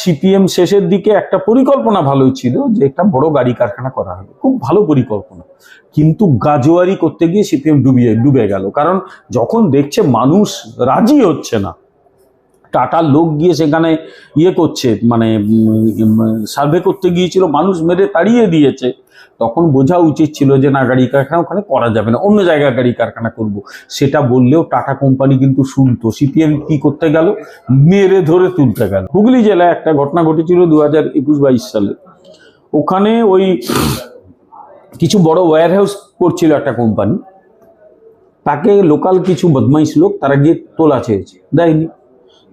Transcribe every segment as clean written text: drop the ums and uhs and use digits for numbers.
CPM শেষের দিকে একটা পরিকল্পনা ভালোই ছিল যে একটা বড় গাড়ি কারখানা করা হবে, খুব ভালো পরিকল্পনা, কিন্তু গাজোয়ারি করতে গিয়ে সিপিএম ডুবে গেল। কারণ যখন দেখছে মানুষ রাজি হচ্ছে না, টাটার লোক গিয়ে সেখানে করছে, মানে সার্ভে করতে গিয়েছিল, মানুষ মেরে তাড়িয়ে দিয়েছে, তখন বোঝা উচিত ছিল যে না, গাড়ি কারখানা ওখানে করা যাবে না, অন্য জায়গায় গাড়ি কারখানা করব। সেটা বললেও টাটা কোম্পানি কিন্তু শুনতো। সিপিএম কি করতে গেল, মেরে ধরে তুলতে গেল। হুগলি জেলায় একটা ঘটনা ঘটেছিল 2021-22 সালে। ওখানে ওই কিছু বড় ওয়্যার হাউস করছিল একটা কোম্পানি, তাকে লোকাল কিছু বদমাইশ লোক তারা গিয়ে তোলা চেয়েছে, দেয়নি।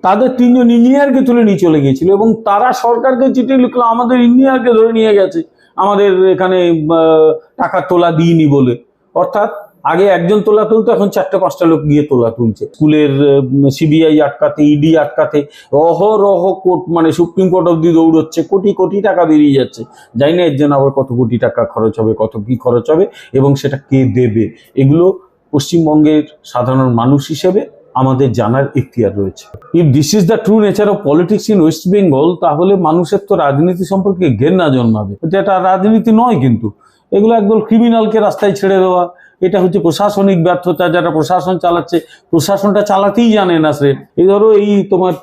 তাদের 3 জন ইঞ্জিনিয়ারকে তুলে নিয়ে চলে গিয়েছিল এবং তারা সরকারকে চিঠি লিখলো আমাদের ইঞ্জিনিয়ারকে ধরে নিয়ে গেছে, আমাদের এখানে টাকা তোলা দিইনি বলে। অর্থাৎ আগে একজন তোলা তুলতো, এখন 4-5টা লোক গিয়ে তোলা তুলছে। স্কুলের সিবিআই আটকাতে, ইডি আটকাতে অহরহ কোর্ট, মানে সুপ্রিম কোর্ট অব্দি দৌড়চ্ছে, কোটি কোটি টাকা বেরিয়ে যাচ্ছে। জানি না এর জন্য আবার কত কোটি টাকা খরচ হবে, কত কি খরচ হবে এবং সেটা কে দেবে, এগুলো পশ্চিমবঙ্গের সাধারণ মানুষ হিসেবে আমাদের জানার ইখতিয়ার রয়েছে। If this is the true nature of politics in West Bengal, তাহলে মানুষের তো রাজনীতি সম্পর্কে ঘেন্না জন্মাবে। এটা রাজনীতি নয়, কিন্তু এগুলো একদল ক্রিমিনালকে রাস্তায় ছেড়ে দেওয়া, এটা হচ্ছে প্রশাসনিক ব্যর্থতা। যারা প্রশাসন চালাচ্ছে, প্রশাসনটা চালাতেই জানে না সে। এই ধরো তোমার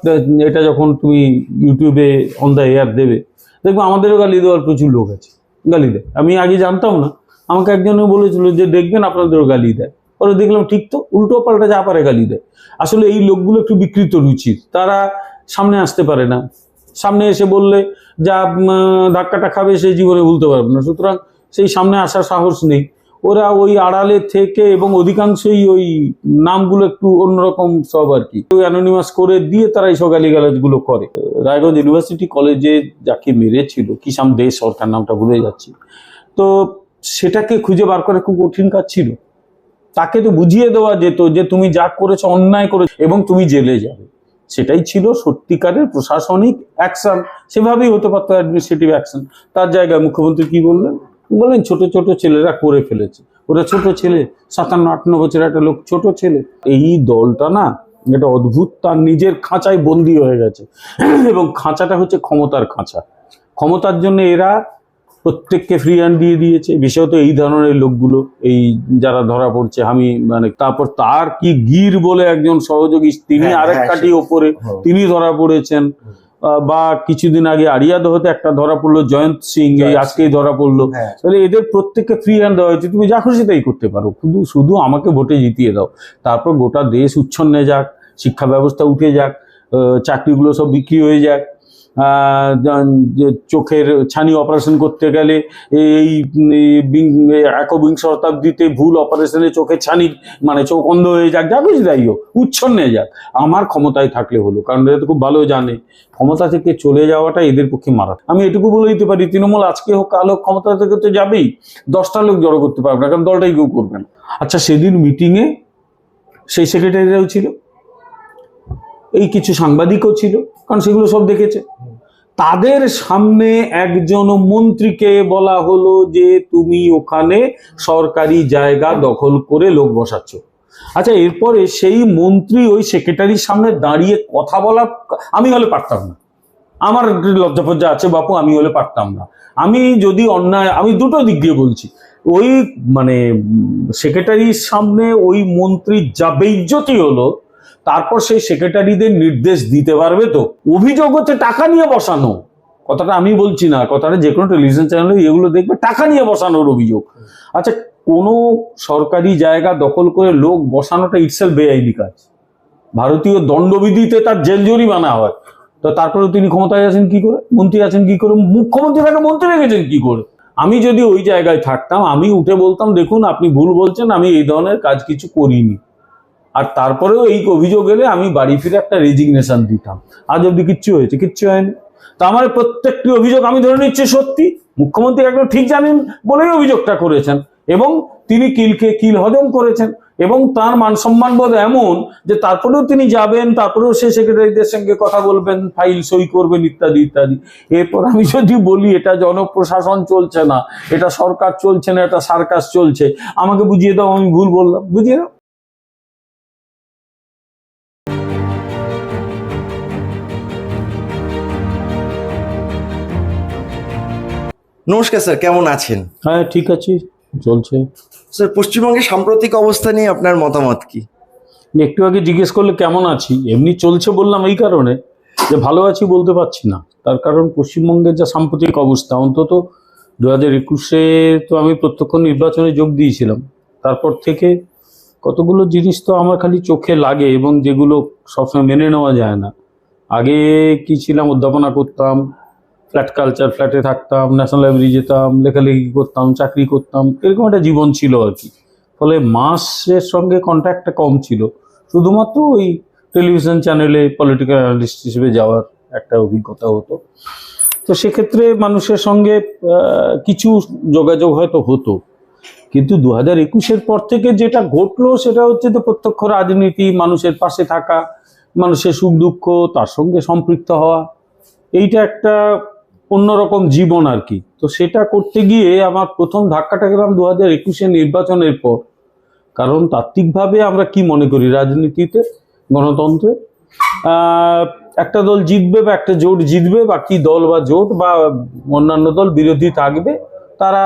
এটা যখন তুমি ইউটিউবে অন দ্য এয়ার দেবে, দেখবো আমাদেরও গালি দেওয়ার প্রচুর লোক আছে, গালি দেয়। আমি আগে জানতাম না, আমাকে একজনে বলেছিল যে দেখবেন আপনাদেরও গালি দেয়। পরে দেখলাম ঠিক তো, উল্টো পাল্টা যা পারে গালি দেয়। আসলে এই লোকগুলো একটু বিকৃত রুচির, তারা সামনে আসতে পারে না, সামনে এসে বললে যা ধাক্কাটা খাবে সেই জীবনে ভুলতে পারবে না, সুতরাং সেই সামনে আসার সাহস নেই। ওরা ওই আড়ালে থেকে, এবং অধিকাংশই ওই নামগুলো একটু অন্যরকম সব আর কি, অ্যানোনিমাস করে দিয়ে তারা এইসব গালিগালাজগুলো করে। রায়গঞ্জ ইউনিভার্সিটি কলেজে যাকে মেরেছিল, কি সাম দে সরকার, নামটা ভুলে যাচ্ছি, তো সেটাকে খুঁজে বার করে খুব কঠিন কাজ ছিল। তাকে তো বুঝিয়ে দেওয়া যেত যে তুমি যা করেছো অন্যায় করেছো এবং তুমি জেলে যাবে, সেটাই ছিল সত্যিকারের প্রশাসনিক অ্যাকশন। সেভাবেই হতে পারতো অ্যাডমিনিস্ট্রেটিভ অ্যাকশন। তার জায়গায় মুখ্যমন্ত্রী কি বললেন, ছোট ছোট ছেলেরা করে ফেলেছে। ওরা ছোট ছেলে, 57-58 বছরের একটা লোক, ছোট ছেলে। এই দলটা না, এটা অদ্ভুত, তার নিজের খাঁচায় বন্দী হয়ে গেছে এবং খাঁচাটা হচ্ছে ক্ষমতার খাঁচা। ক্ষমতার জন্য এরা প্রত্যেককে ফ্রি হ্যান্ড দিয়ে দিয়েছে, বিশেষত এই ধরনের লোকগুলো, এই যারা ধরা পড়ছে। আমি মানে তারপর তার কি গির বলে একজন সহযোগী, তিনি আরেক কাটি ওপরে, তিনি ধরা পড়েছেন। বা কিছুদিন আগে আরিয়াদহতে একটা ধরা পড়লো, জয়ন্ত সিং, এই আজকেই ধরা পড়লো। তাহলে এদের প্রত্যেককে ফ্রি হ্যান্ড দেওয়া হয়েছে, তুমি যা খুশি তাই করতে পারো, শুধু আমাকে ভোটে জিতিয়ে দাও। তারপর গোটা দেশ উচ্ছন্নে যাক, শিক্ষা ব্যবস্থা উঠে যাক, চাকরিগুলো সব বিক্রি হয়ে যাক, চোখের ছানি অপারেশন করতে গেলে এই 21 শতাব্দীতে ভুল অপারেশনে চোখের ছানি, মানে চোখ অন্ধ হয়ে যাক, যা কিছু যাই হোক, উচ্ছন্নে যাক, আমার ক্ষমতায় থাকলে হলো। কারণ এরা তো খুব ভালো জানে ক্ষমতা থেকে চলে যাওয়াটা এদের পক্ষে মারা। আমি এটুকু বলে দিতে পারি, তৃণমূল আজকে হোক কাল হোক ক্ষমতা থেকে তো যাবেই, 10টা লোক জড়ো করতে পারবে না, কারণ দলটাই কেউ করবে না। আচ্ছা, সেদিন মিটিংয়ে সেই সেক্রেটারিরাও ছিল, এই কিছু সাংবাদিকও ছিল, কারণ সেগুলো সব দেখেছে। তাদের সামনে একজন মন্ত্রীকে বলা হলো যে তুমি ওখানে সরকারি জায়গা দখল করে লোক বসাচ্ছ। আচ্ছা, এরপরে সেই মন্ত্রী ওই সেক্রেটারির সামনে দাঁড়িয়ে কথা বলা, আমি হলে পারতাম না। আমার লজ্জাফজ্জা আছে বাপু, আমি হলে পারতাম না। আমি যদি অন্যায়, আমি দুটো দিক দিয়ে বলছি, ওই মানে সেক্রেটারির সামনে ওই মন্ত্রীর যা বেইজ্জতি হলো, তারপর সেই সেক্রেটারিদের নির্দেশ দিতে পারবে তো? অভিযোগ হচ্ছে টাকা নিয়ে বসানো, কথাটা আমি বলছি না, কথাটা যে কোনো টেলিভিশন চ্যানেলে এগুলো দেখবে, টাকা নিয়ে বসানোর অভিযোগ। আচ্ছা, কোনো সরকারি জায়গা দখল করে লোক বসানোটা ইটসেলফ বেআইনি কাজ। ভারতীয় দণ্ডবিধিতে তার জেল জরিমানা হয়। তো তারপরে তিনি ক্ষমতায় আছেন কি করে, মন্ত্রী আছেন কি করে, মুখ্যমন্ত্রী তাকে মন্ত্রী রেখেছেন কি করে? আমি যদি ওই জায়গায় থাকতাম, আমি উঠে বলতাম দেখুন আপনি ভুল বলছেন, আমি এই ধরনের কাজ কিছু করিনি। আর তারপরেও এই অভিযোগ এলে আমি বাড়ি ফিরে একটা রেজিগনেশন দিতাম। আজ অব্দি কিচ্ছু হয়েছে? কিচ্ছু হয়নি। তা আমার প্রত্যেকটি অভিযোগ আমি ধরে নিচ্ছি সত্যি, মুখ্যমন্ত্রী একদম ঠিক জানেন বলেই অভিযোগটা করেছেন, এবং তিনি কিল হজম করেছেন, এবং তার মান সম্মান বোধ এমন যে তারপরেও তিনি যাবেন, তারপরেও সে সেক্রেটারিদের সঙ্গে কথা বলবেন, ফাইল সই করবেন, ইত্যাদি ইত্যাদি। এরপর আমি যদি বলি এটা জনপ্রশাসন চলছে না, এটা সরকার চলছে না, এটা সার্কাস চলছে, আমাকে বুঝিয়ে দাও আমি ভুল বললাম, বুঝিয়ে দাও। নমস্কার স্যার, কেমন আছেন? হ্যাঁ, ঠিক আছে, চলছে। স্যার, পশ্চিমবঙ্গের সাম্প্রতিক অবস্থা নিয়ে আপনার মতামত কি? একটু আগে জিজ্ঞেস করলে কেমন আছি, এমনি চলছে বললাম এই কারণে যে ভালো আছি বলতে পারছি না। তার কারণ পশ্চিমবঙ্গের যা সাম্প্রতিক অবস্থা, অন্তত 2021-এ তো আমি প্রত্যক্ষ নির্বাচনে যোগ দিয়েছিলাম। তারপর থেকে কতগুলো জিনিস তো আমার খালি চোখে লাগে এবং যেগুলো সবসময় মেনে নেওয়া যায় না। আগে কি ছিলাম, অধ্যাপনা করতাম, ফ্ল্যাট কালচার, ফ্ল্যাটে থাকতাম, ন্যাশনাল লাইব্রেরি যেতাম, লেখালেখি করতাম, চাকরি করতাম, এরকম একটা জীবন ছিল আর কি। ফলে মাসের সঙ্গে কন্ট্যাক্টটা কম ছিল, শুধুমাত্র ওই টেলিভিশন চ্যানেলে পলিটিক্যাল অ্যানালিস্ট হিসেবে যাওয়ার একটা অভিজ্ঞতা হতো। তো সেক্ষেত্রে মানুষের সঙ্গে কিছু যোগাযোগ হয়তো হতো, কিন্তু 2021-এর পর থেকে যেটা ঘটলো সেটা হচ্ছে যে প্রত্যক্ষ রাজনীতি, মানুষের পাশে থাকা, মানুষের সুখ দুঃখ তার সঙ্গে সম্পৃক্ত হওয়া, এইটা একটা অন্যরকম জীবন আর কি। তো সেটা করতে গিয়ে আমার প্রথম ধাক্কাটা গেলাম 2021-এর নির্বাচনের পর। কারণ তাত্ত্বিকভাবে আমরা কি মনে করি রাজনীতিতে, গণতন্ত্রে, একটা দল জিতবে বা একটা জোট জিতবে, বাকি দল বা জোট বা অন্যান্য দল বিরোধী থাকবে, তারা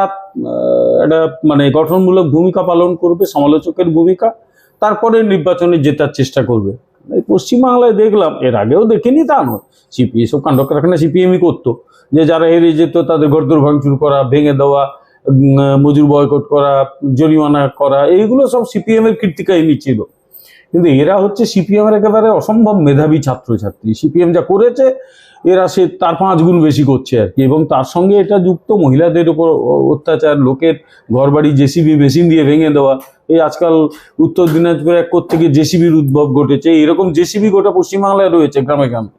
একটা মানে গঠনমূলক ভূমিকা পালন করবে, সমালোচকের ভূমিকা, তারপরে নির্বাচনে জেতার চেষ্টা করবে। এই পশ্চিমবাংলায় দেখলাম, এর আগেও দেখিনি তা নয়, এসব কাণ্ড কারখানা সিপিএমই করতো, যে যারা হেরে যেত তাদের ঘরদোর ভাঙচুর করা, ভেঙে দেওয়া, মজুর বয়কট করা, জরিমানা করা, এইগুলো সব সিপিএম এর কীর্তিকাহিনী ছিল। কিন্তু এরা হচ্ছে সিপিএম এর একেবারে অসম্ভব মেধাবী ছাত্রছাত্রী। সিপিএম যা করেছে এরা সে তার 5 গুণ বেশি করছে আর কি। এবং তার সঙ্গে এটা যুক্ত মহিলাদের উপর অত্যাচার, লোকের ঘরবাড়ি জেসিবি মেশিন দিয়ে ভেঙে দেওয়া। এই আজকাল উত্তর দিনাজপুরে এক থেকে জেসিবির উদ্ভব ঘটেছে, এরকম জেসিবি গোটা পশ্চিমবাংলায় রয়েছে গ্রামে গ্রামে।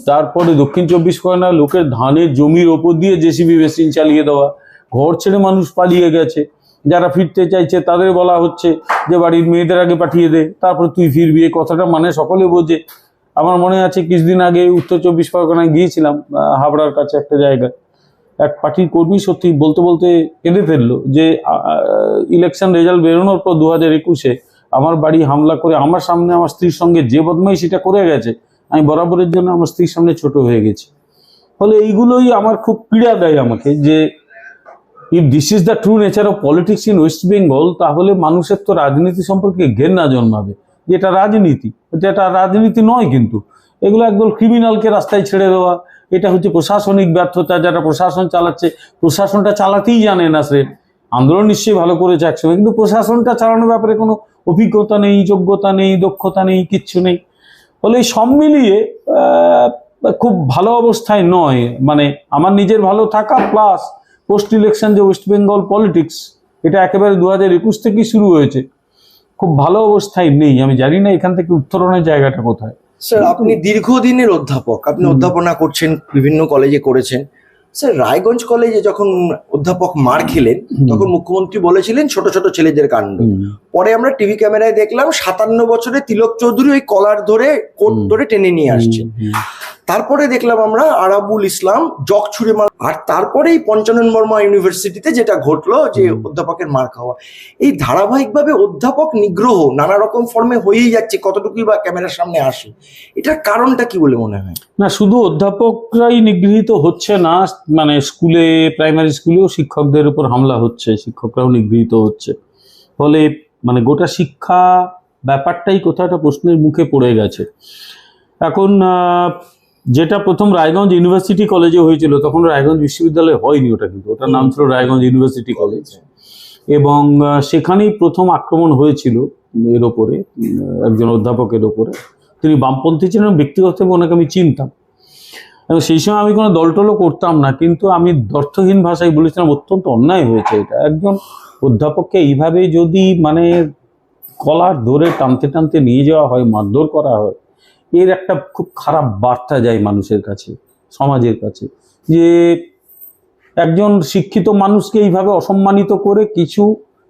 তারপরে দক্ষিণ 24 পরগনায় লোকের ধানের জমির ওপর দিয়ে জেসিবি মেশিন চালিয়ে দেওয়া, ঘর ছেড়ে মানুষ পালিয়ে গেছে, যারা ফিরতে চাইছে তাদের বলা হচ্ছে যে বাড়ির মেয়েদের আগে পাঠিয়ে দে, তারপর তুই ফিরবি। এই কথাটা মানে সকলে বোঝে। আমার মনে আছে কিছুদিন আগে উত্তর 24 পরগনায় গিয়েছিলাম, হাবড়ার কাছে একটা জায়গায়, এক পার্টির কর্মী সত্যি বলতে বলতে কেঁদে ফেললো যে ইলেকশন রেজাল্ট বেরোনোর পর 2021-এ আমার বাড়ি হামলা করে আমার সামনে আমার স্ত্রীর সঙ্গে যে বদমাইশিটা করে গেছে, আমি বরাবরের জন্য আমার স্ত্রীর সামনে ছোট হয়ে গেছি। ফলে এইগুলোই আমার খুব পীড়া দেয় আমাকে, যে if this is the true nature of politics in West Bengal, তাহলে মানুষের তো রাজনীতি সম্পর্কে ঘেন্না জন্মাবে, যেটা রাজনীতি, যেটা রাজনীতি নয়। কিন্তু এগুলো একদল ক্রিমিনালকে রাস্তায় ছেড়ে দেওয়া, এটা হচ্ছে প্রশাসনিক ব্যর্থতা। যারা প্রশাসন চালাচ্ছে, প্রশাসনটা চালাতেই জানে না সে। আন্দোলন নিশ্চয়ই ভালো করেছে একসময়, কিন্তু প্রশাসনটা চালানোর ব্যাপারে কোনো অভিজ্ঞতা নেই, যোগ্যতা নেই, দক্ষতা নেই, কিচ্ছু নেই। ফলে এই সব মিলিয়ে খুব ভালো অবস্থায় নয়। মানে আমার নিজের ভালো থাকা প্লাস পোস্ট ইলেকশন যে ওয়েস্ট বেঙ্গল পলিটিক্স, এটা একেবারে 2021 থেকেই শুরু হয়েছে, খুব ভালো অবস্থায় নেই। আমি জানি না এখান থেকে উত্তরণের জায়গাটা কোথায়। স্যার, আপনি দীর্ঘদিনের অধ্যাপক, আপনি অধ্যাপনা করছেন, বিভিন্ন কলেজে করেছেন। স্যার, রায়গঞ্জ কলেজে যখন অধ্যাপক মার খেলেন তখন মুখ্যমন্ত্রী বলেছিলেন ছোট ছোট ছেলেদের কাণ্ড। পরে আমরা টিভি ক্যামেরায় দেখলাম 57 বছরে তিলক চৌধুরী ওই কলার ধরে কোট ধরে টেনে নিয়ে আসছেন। তারপরে দেখলাম আমরা আরাবুল ইসলাম জগ ছুড়ে মার, আর তারপরেই পঞ্চানন বর্মা ইউনিভার্সিটিতে যেটা ঘটলো যে অধ্যাপকের মার খাওয়া। এই ধারাবাহিকভাবে অধ্যাপক নিগ্রহ নানা রকম ফর্মে হয়েই যাচ্ছে, কতটুকুই বা ক্যামেরার সামনে আসে, এটার কারণটা কি বলে মনে হয়? না, শুধু অধ্যাপকরাই নিগৃহীত হচ্ছে না, মানে স্কুলে, প্রাইমারি স্কুলেও শিক্ষকদের উপর হামলা হচ্ছে, শিক্ষকরাও নিগৃহীত হচ্ছে। ফলে মানে গোটা শিক্ষা ব্যাপারটাই কোথাও একটা প্রশ্নের মুখে পড়ে গেছে। এখন যেটা প্রথম রায়গঞ্জ ইউনিভার্সিটি কলেজে হয়েছিল, তখন রায়গঞ্জ বিশ্ববিদ্যালয় হয়নি ওটা, কিন্তু ওটার নাম ছিল রায়গঞ্জ ইউনিভার্সিটি কলেজ। এবং সেখানেই প্রথম আক্রমণ হয়েছিল এর ওপরে, একজন অধ্যাপকের ওপরে। তিনি বামপন্থী ছিলেন, ব্যক্তিগতভাবে ওনাকে আমি চিনতাম, এবং সেই সময় আমি কোনো দলটলও করতাম না, কিন্তু আমি অর্থহীন ভাষায় বলেছিলাম অত্যন্ত অন্যায় হয়েছে এটা। একজন অধ্যাপককে এইভাবে যদি মানে কলার ধরে টানতে টানতে নিয়ে যাওয়া হয়, মারধর করা হয়, এর একটা খুব খারাপ বার্তা যায় মানুষের কাছে, সমাজের কাছে, যে একজন শিক্ষিত মানুষকে এইভাবে অসম্মানিত করে কিছু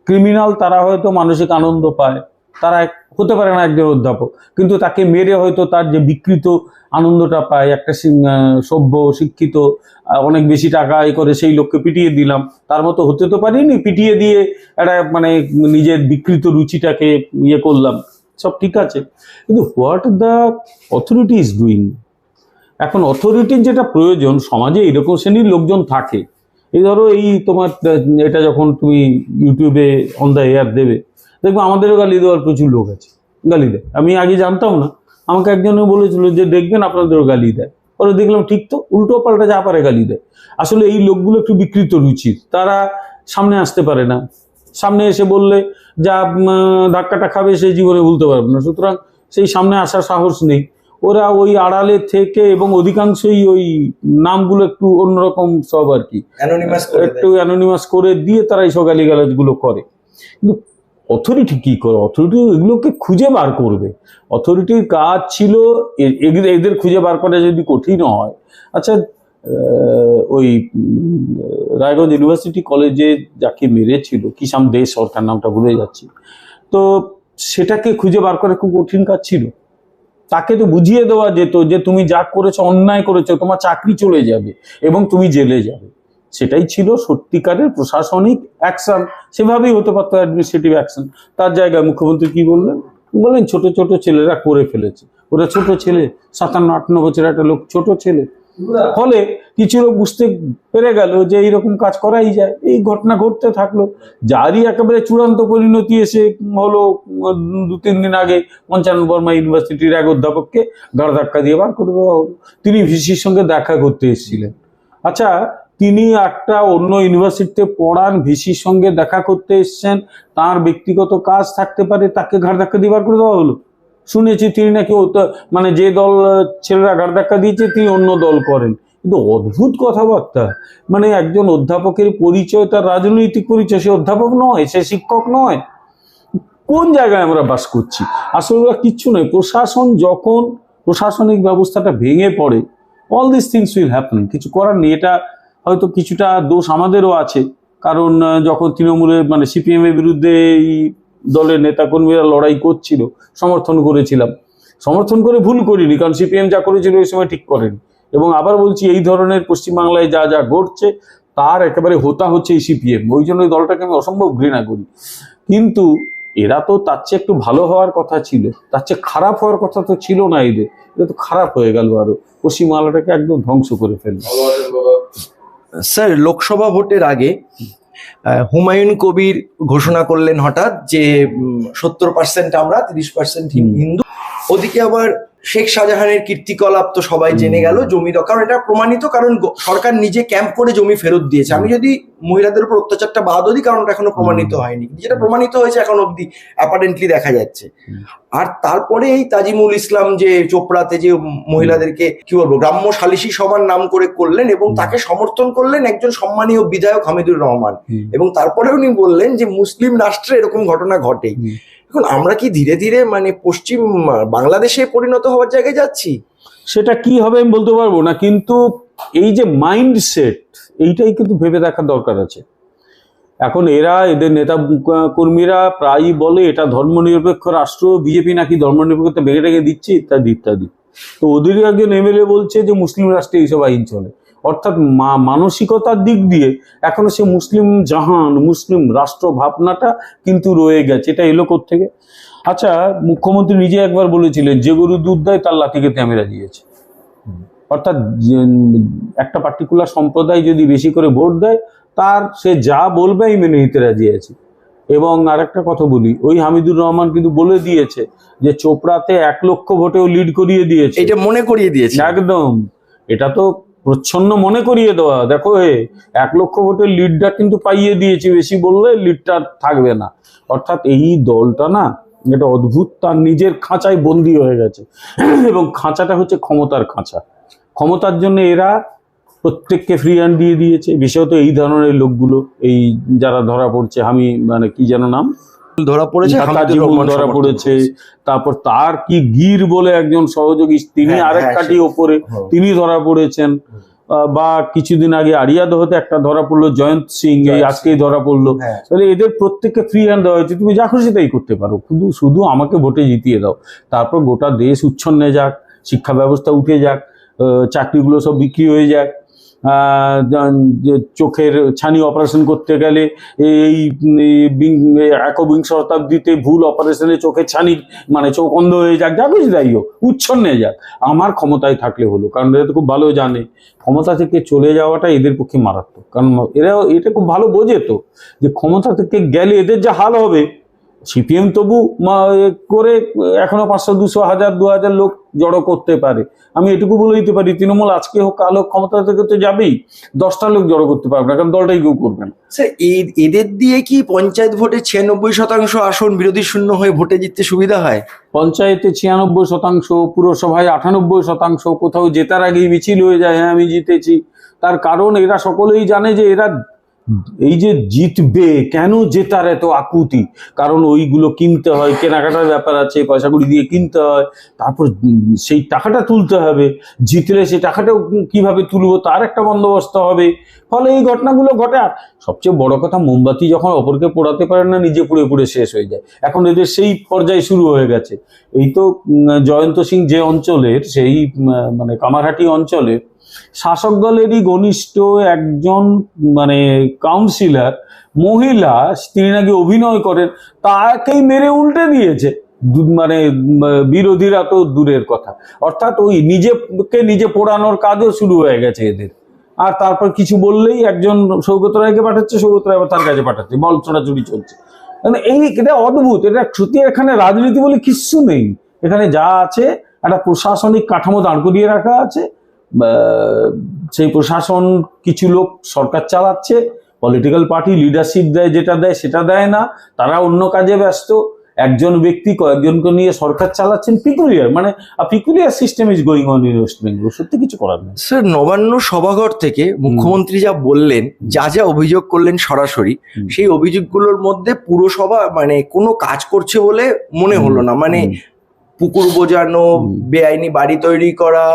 ক্রিমিনাল, তারা হয়তো মানসিক আনন্দ পায়, তারা হতে পারে না একজন অধ্যাপক, কিন্তু তাকে মেরে হয়তো তার যে বিকৃত আনন্দটা পায়, একটা সভ্য শিক্ষিত অনেক বেশি টাকা আয় করে সেই লোককে পিটিয়ে দিলাম, তার মতো হতে তো পারিনি, পিটিয়ে দিয়ে একটা মানে নিজের বিকৃত রুচিটাকে ইয়ে করলাম, সব ঠিক আছে। কিন্তু what the authority is doing. এখন অথরিটির যেটা প্রয়োজন, সমাজে এরকম শ্রেণীর লোকজন থাকে এই ধরো এই তোমার এটা যখন তুমি ইউটিউবে অন দ্য এয়ার দেবে, দেখবে আমাদেরও গালি দেওয়ার প্রচুর লোক আছে, গালি দেয়। আমি আগে জানতাম না, আমাকে একজনে বলেছিল যে দেখবেন আপনাদেরও গালি দেয়। পরে দেখলাম ঠিক তো, উল্টো পাল্টা যা পারে গালি দেয়। আসলে এই লোকগুলো একটু বিকৃত রুচির, তারা সামনে আসতে পারে না, সামনে এসে বললে যা ধাক্কাটা খাবে সেই জীবনে ভুলতে পারবে না, সুতরাং সেই সামনে আসার সাহস নেই। ওরা ওই আড়ালে থেকে, এবং অধিকাংশই ওই নামগুলো একটু অন্যরকম সব আর কি, একটু অ্যানোনিমাস করে দিয়ে তারা এইসব গালিগালাজগুলো করে। কিন্তু অথরিটি কি করে? অথরিটি এগুলোকে খুঁজে বার করবে। অথরিটির কাজ ছিল এদের খুঁজে বার করা যদি কঠিন হয়। আচ্ছা, ওই রায়গঞ্জ ইউনিভার্সিটি কলেজে যাকে মেরেছিল, কি সাম দে সরকার, নামটা ভুলে যাচ্ছি, তো সেটাকে খুঁজে বার করা খুব কঠিন কাজ ছিল। তাকে তো বুঝিয়ে দেওয়া যেত যে তুমি যা করেছো অন্যায় করেছো, তোমার চাকরি চলে যাবে এবং তুমি জেলে যাবে। সেটাই ছিল সত্যিকারের প্রশাসনিক অ্যাকশন, সেভাবেই হতে পারতো অ্যাডমিনিস্ট্রেটিভ অ্যাকশন। তার জায়গায় মুখ্যমন্ত্রী কি বললেন? বললেন ছোট ছোট ছেলেরা করে ফেলেছে। ওরা ছোট ছেলে, 57-58 বছরের একটা লোক, ছোট ছেলে। ফলে কিছু লোক বুঝতে পেরে গেল যে এইরকম কাজ করাই যায়। এই ঘটনা ঘটতে থাকলো। যারই একেবারে চূড়ান্ত পরিণতি এসে হলো 2-3 দিন আগে পঞ্চানন বর্মা ইউনিভার্সিটির এক অধ্যাপককে ঘাড় ধাক্কা দিয়ে বার করে দেওয়া হলো। তিনি ভিসির সঙ্গে দেখা করতে এসেছিলেন। আচ্ছা, তিনি একটা অন্য ইউনিভার্সিটিতে পড়ান, ভিসির সঙ্গে দেখা করতে এসছেন, তার ব্যক্তিগত কাজ থাকতে পারে, তাকে ঘাড় ধাক্কা দিয়ে বার করে দেওয়া হলো। শুনেছি তিনি নাকি মানে যে দল ছেলেরা ঘাড় ধাক্কা দিয়েছে তিনি অন্য দল করেন। কিন্তু অদ্ভুত কথাবার্তা। মানে একজন অধ্যাপকের পরিচয় তার রাজনৈতিক পরিচয়, সে অধ্যাপক নয়, সে শিক্ষক নয়। কোন জায়গায় আমরা বাস করছি? আসলে ওরা কিচ্ছু নয়। প্রশাসন যখন, প্রশাসনিক ব্যবস্থাটা ভেঙে পড়ে, all this things will happen. কিছু করার নেই। এটা হয়তো কিছুটা দোষ আমাদেরও আছে, কারণ যখন তৃণমূলের মানে সিপিএম এর বিরুদ্ধে এই দলের নেতাকর্মীরা লড়াই করছিল, সমর্থন করেছিলাম। সমর্থন করে ভুল করিনি, কারণ সিপিএম যা করেছিল ওই সময় ঠিক করেনি। এবং আবার বলছি, এই ধরনের পশ্চিমবাংলায় যা যা ঘটছে তার একেবারে হোতা হচ্ছে এই সিপিএম। ওই জন্য এই দলটাকে আমি অসম্ভব ঘৃণা করি। কিন্তু এরা তো তার চেয়ে একটু ভালো হওয়ার কথা ছিল, তার চেয়ে খারাপ হওয়ার কথা তো ছিল না এদের। এটা তো খারাপ হয়ে গেল, আরো পশ্চিমবাংলাটাকে একদম ধ্বংস করে ফেললো। স্যার, লোকসভা ভোটের আগে হুমায়ুন কবির ঘোষণা করলেন হঠাৎ যে 70% আমরা, 30% হিন্দু। ওদিকে আবার শেখ শাহজাহানের কীর্তিকলাপ তো সবাই জেনে গেল, জমি দখল, এটা প্রমাণিত, কারণ সরকার নিজে ক্যাম্প করে জমি ফেরত দিয়েছে। আমি যদি মহিলাদের উপর অত্যাচারটা বাদ দিই, কারণ এখনো প্রমাণিত হয়নি, যেটা প্রমাণিত হয়েছে এখন অব্দি অ্যাপারেন্টলি দেখা যাচ্ছে। আর তারপরে এই তাজিমুল ইসলাম যে চোপড়াতে যে মহিলাদেরকে কি বলবো গ্রাম্য সালিশি সভার নাম করে করলেন, এবং তাকে সমর্থন করলেন একজন সম্মানীয় বিধায়ক হামিদুর রহমান, এবং তারপরে উনি বললেন যে মুসলিম রাষ্ট্রে এরকম ঘটনা ঘটেই। এখন আমরা কি ধীরে ধীরে মানে পশ্চিম বাংলাদেশে পরিণত হওয়ার জায়গায় যাচ্ছি? সেটা কি হবে আমি বলতে পারবো না, কিন্তু এই যে মাইন্ডসেট, এইটাই কিন্তু ভেবে দেখার দরকার আছে। এখন এরা, এদের নেতা কর্মীরা প্রায়ই বলে এটা ধর্মনিরপেক্ষ রাষ্ট্র, বিজেপি নাকি ধর্মনিরপেক্ষতা বেড়ে রেখে দিচ্ছে ইত্যাদি ইত্যাদি। তো ওদের একজন এমএলএ বলছে যে মুসলিম রাষ্ট্রে এইসব আইন চলে। অর্থাৎ মানসিকতার দিক দিয়ে এখনো সে মুসলিম জাহান, মুসলিম রাষ্ট্র ভাবনাটা কিন্তু রয়ে গেছে। এটা এলো কোত্থেকে? আচ্ছা, মুখ্যমন্ত্রী নিজে একবার বলেছিলেন যে গরু দুধ দেয় তার লাঠিকে তেমেরা দিয়েছে। অর্থাৎ একটা পার্টিকুলার সম্প্রদায় যদি বেশি করে ভোট দেয়, তার সে যা বলবে আমি মেনে নিতে রাজি আছি। এবং আরেকটা কথা বলি, ওই হামিদুর রহমান কিন্তু বলে দিয়েছে যে চোপড়াতে 1 লক্ষ ভোটেও লিড করিয়ে দিয়েছে। এটা মনে করিয়ে দিয়েছে একদম। এটা তো প্রচ্ছন্ন মনে করিয়ে দেওয়া। দেখো 1 লক্ষ ভোটের লিডটা কিন্তু পাইয়ে দিয়েছে, বেশি বললে লিডটা থাকবে না। অর্থাৎ এই দলটা না, এটা অদ্ভুত, তার নিজের খাঁচায় বন্দী হয়ে গেছে। এবং খাঁচাটা হচ্ছে ক্ষমতার খাঁচা। ক্ষমতার জন্য এরা প্রত্যেককে ফ্রি হ্যান্ড দিয়ে দিয়েছে। বিশেষত এই ধরনের লোকগুলো, এই যারা ধরা পড়ছে, আমি মানে কি যেন নাম ধরা পড়েছে, ধরা পড়েছে। তারপর তার কি গির বলে একজন সহযোগী, তিনি আরেক কাটি ওপরে, তিনি ধরা পড়েছেন। বা কিছুদিন আগে আরিয়াদহতে একটা ধরা পড়লো, জয়ন্ত সিং, এই আজকেই ধরা পড়লো। তাহলে এদের প্রত্যেককে ফ্রি হ্যান্ড দেওয়া হয়েছে, তুমি যা খুশি তাই করতে পারো, শুধু আমাকে ভোটে জিতিয়ে দাও। তারপর গোটা দেশ উচ্ছন্নে যাক, শিক্ষা ব্যবস্থা উঠে যাক, চাকরিগুলো সব বিক্রি হয়ে যাক, যে চোখের ছানি অপারেশন করতে গেলে এই একবিংশ শতাব্দীতে ভুল অপারেশনে চোখের ছানি মানে চোখ অন্ধ হয়ে যাক, যা কিছু যাই হোক, উচ্ছন্নে যাক, আমার ক্ষমতায় থাকলে হলো। কারণ এরা তো খুব ভালো জানে ক্ষমতা থেকে চলে যাওয়াটা এদের পক্ষে মারাত্মক। কারণ এরা এটা খুব ভালো বোঝে তো যে ক্ষমতা থেকে গেলে এদের যা হাল হবে। সিপিএম তবু করে এখনো 500, 200, 1000, 2000 লোক জড়ো করতে পারে। আমি এটুকু বলে দিতে পারি, তৃণমূল আজকে হোক কাল হোক ক্ষমতা থেকে তো যাবেই, 10টা লোক জড়ো করতে পারবে না, কারণ দলটাই কেউ করবে না। স্যার এদের দিয়ে কি পঞ্চায়েত ভোটে 96% আসন বিরোধী শূন্য হয়ে ভোটে জিততে সুবিধা হয়? পঞ্চায়েতে 96%, পুরসভায় 98%, কোথাও জেতার আগেই মিছিল হয়ে যায়, হ্যাঁ আমি জিতেছি। তার কারণ এরা সকলেই জানে যে এরা এই যে জিতবে, কেন জেতার এত আকুতি, কারণ ওইগুলো কিনতে হয়, কেনাকাটার ব্যাপার আছে, পয়সা কড়ি দিয়ে কিনতে হয়, তারপর সেই টাকাটা তুলতে হবে, জিতলে সেই টাকাটাও কিভাবে তুলবো তার একটা বন্দোবস্ত হবে। ফলে এই ঘটনাগুলো ঘটে। আর সবচেয়ে বড় কথা, মোমবাতি যখন অপরকে পোড়াতে পারে না, নিজে পুড়ে পুড়ে শেষ হয়ে যায়। এখন এদের সেই পর্যায়ে শুরু হয়ে গেছে। এই তো জয়ন্ত সিং যে অঞ্চলের, সেই মানে কামারহাটি অঞ্চলের শাসক দলেরই ঘনিষ্ঠ একজন মানে কাউন্সিলর মহিলা, তিনি নাকি অভিনয় করেন, তাকেই মেরে উল্টে দিয়েছে। মানে বিরোধীরা তো দূরের কথা, অর্থাৎ ওই নিজে পোড়ানোর কাজও শুরু হয়ে গেছে এদের। আর তারপর কিছু বললেই একজন সৌগত রায়কে পাঠাচ্ছে, সৌগত রায় আবার তার কাছে পাঠাচ্ছে, বল ছোটাছুটি চলছে। মানে এটা অদ্ভুত, এটা সত্যি। এখানে রাজনীতি বলে কিচ্ছু নেই। এখানে যা আছে একটা প্রশাসনিক কাঠামো দাঁড় করিয়ে রাখা আছে, সেই প্রশাসন কিছু লোক সরকার চালাচ্ছে, পলিটিক্যাল পার্টি লিডারশিপ দেয়, যেটা দেয় সেটা দেয় না, তারা অন্য কাজে ব্যস্ত। একজন ব্যক্তি কয়েকজনকে নিয়ে সরকার চালাচ্ছেন। Peculiar system is going on in West Bengal. সত্যি কিছু করার নেই। স্যার, নবান্ন সভাঘর থেকে মুখ্যমন্ত্রী যা বললেন, যা যা অভিযোগ করলেন সরাসরি, সেই অভিযোগগুলোর মধ্যে পুরসভা মানে কোনো কাজ করছে বলে মনে হলো না। মানে পুকুর বোজানো, বেআইনি বাড়ি তৈরি করা,